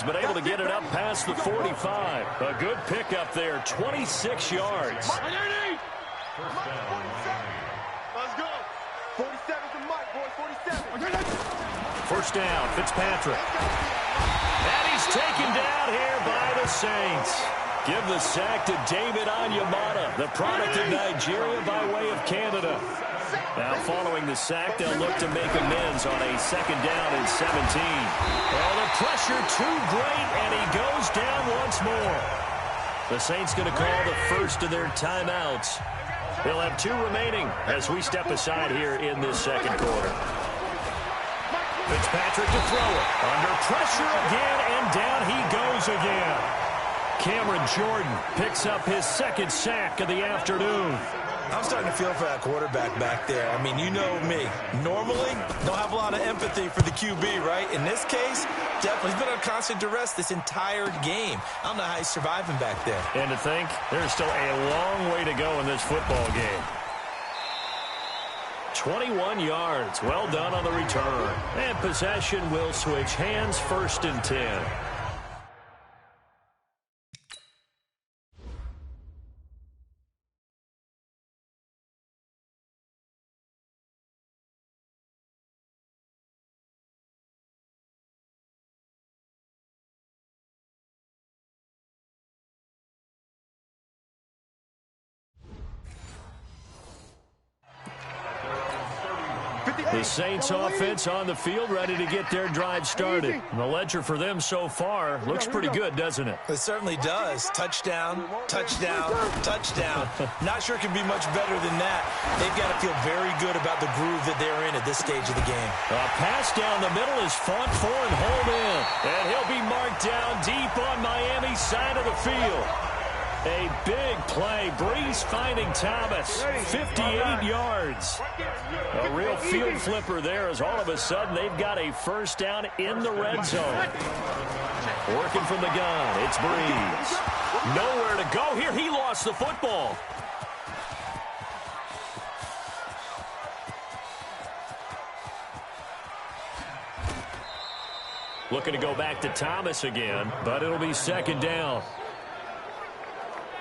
been able to get it up past the 45. A good pickup there, 26 yards. Let's go. 47 to Mike, boys, 47. First down, Fitzpatrick. And he's taken down here by the Saints. Give the sack to David Onyemata, the product of Nigeria by way of Canada. Now following the sack, they'll look to make amends on a second down and 17. Well, the pressure too great, and he goes down once more. The Saints going to call the first of their timeouts. They'll have 2 remaining as we step aside here in this second quarter. Fitzpatrick to throw it. Under pressure again, and down he goes again. Cameron Jordan picks up his second sack of the afternoon. I'm starting to feel for that quarterback back there. I mean, you know me. Normally, don't have a lot of empathy for the QB, right? In this case, definitely he's been on constant duress this entire game. I don't know how he's surviving back there. And to think, there's still a long way to go in this football game. 21 yards. Well done on the return. And possession will switch hands, 1st and 10. The Saints offense on the field, ready to get their drive started. And the ledger for them so far looks pretty good, doesn't it? It certainly does. Touchdown, touchdown, touchdown. Not sure it can be much better than that. They've got to feel very good about the groove that they're in at this stage of the game. A pass down the middle is fought for and hauled in. And he'll be marked down deep on Miami's side of the field. A big play. Breeze finding Thomas. 58 yards. A real field flipper there as all of a sudden they've got a first down in the red zone. Working from the gun. It's Breeze. Nowhere to go here. He lost the football. Looking to go back to Thomas again, but it'll be second down.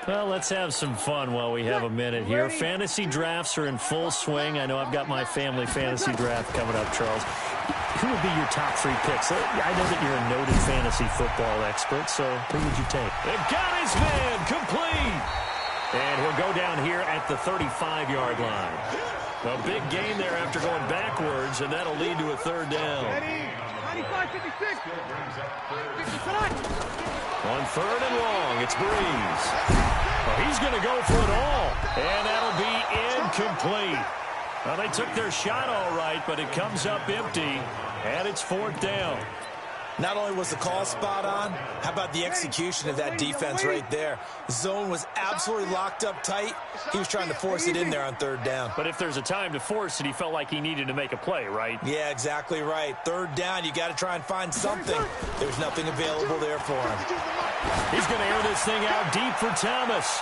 Well, let's have some fun while we have a minute here. Fantasy drafts are in full swing. I know I've got my family fantasy draft coming up, Charles. Who would be your top 3 picks? I know that you're a noted fantasy football expert, so who would you take? They've got his man complete. And he'll go down here at the 35-yard line. A big gain there after going backwards, and that'll lead to a third down. 95-56. On 3rd and long, it's Breeze. Well, he's going to go for it all, and that'll be incomplete. Well, they took their shot all right, but it comes up empty, and it's 4th down. Not only was the call spot on, how about the execution of that defense right there? Zone was absolutely locked up tight. He was trying to force it in there on 3rd down. But if there's a time to force it, he felt like he needed to make a play, right? Yeah, exactly right. 3rd down, you got to try and find something. There's nothing available there for him. He's going to air this thing out deep for Thomas.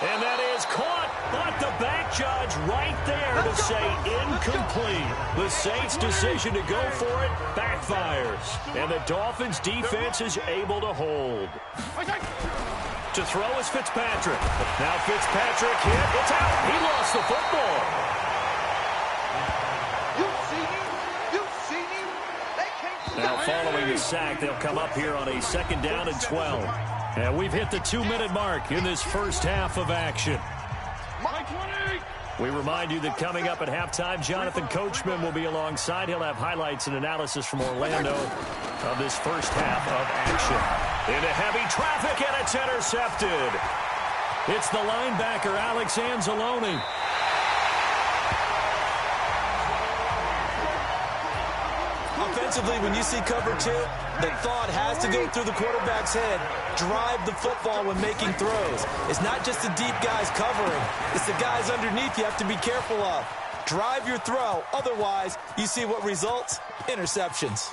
And that is caught, but the back judge right there to say incomplete. The Saints' decision to go for it backfires. And the Dolphins' defense is able to hold. To throw is Fitzpatrick. Now Fitzpatrick hit. It's out. He lost the football. Now following the sack, they'll come up here on a 2nd down and 12. And we've hit the 2-minute mark in this first half of action. We remind you that coming up at halftime, Jonathan Coachman will be alongside. He'll have highlights and analysis from Orlando of this first half of action. Into heavy traffic, and it's intercepted. It's the linebacker, Alex Anzalone. Offensively, when you see cover 2, the thought has to go through the quarterback's head. Drive the football when making throws. It's not just the deep guys covering. It's the guys underneath you have to be careful of. Drive your throw. Otherwise, you see what results? Interceptions.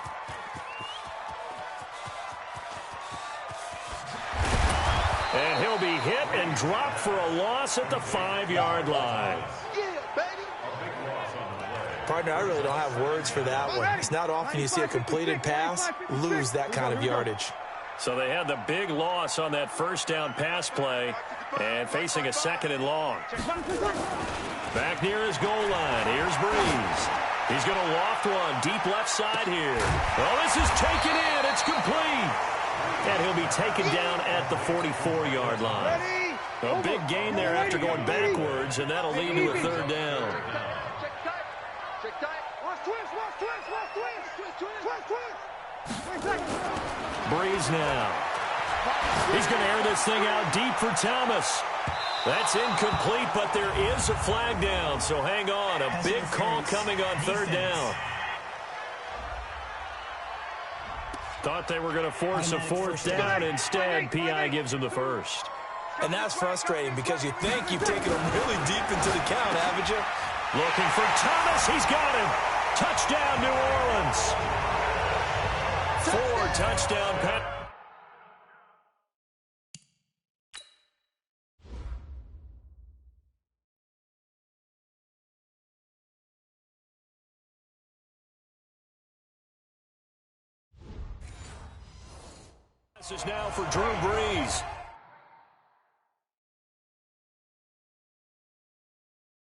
And he'll be hit and dropped for a loss at the 5-yard line. Partner, I really don't have words for that one. It's not often you see a completed pass lose that kind of yardage. So they had the big loss on that first down pass play and facing a 2nd and long. Back near his goal line. Here's Breeze. He's going to loft one deep left side here. Oh, this is taken in. It's complete. And he'll be taken down at the 44-yard line. A big gain there after going backwards, and that'll lead to a 3rd down. Breeze now. He's going to air this thing out deep for Thomas. That's incomplete, but there is a flag down, so hang on. A big call coming on 3rd down. Thought they were going to force a 4th down. Instead, P.I. gives him the first. And that's frustrating because you think you've taken them really deep into the count, haven't you? Looking for Thomas. He's got him. Touchdown, New Orleans. 4 touchdown passes. This is now for Drew Brees.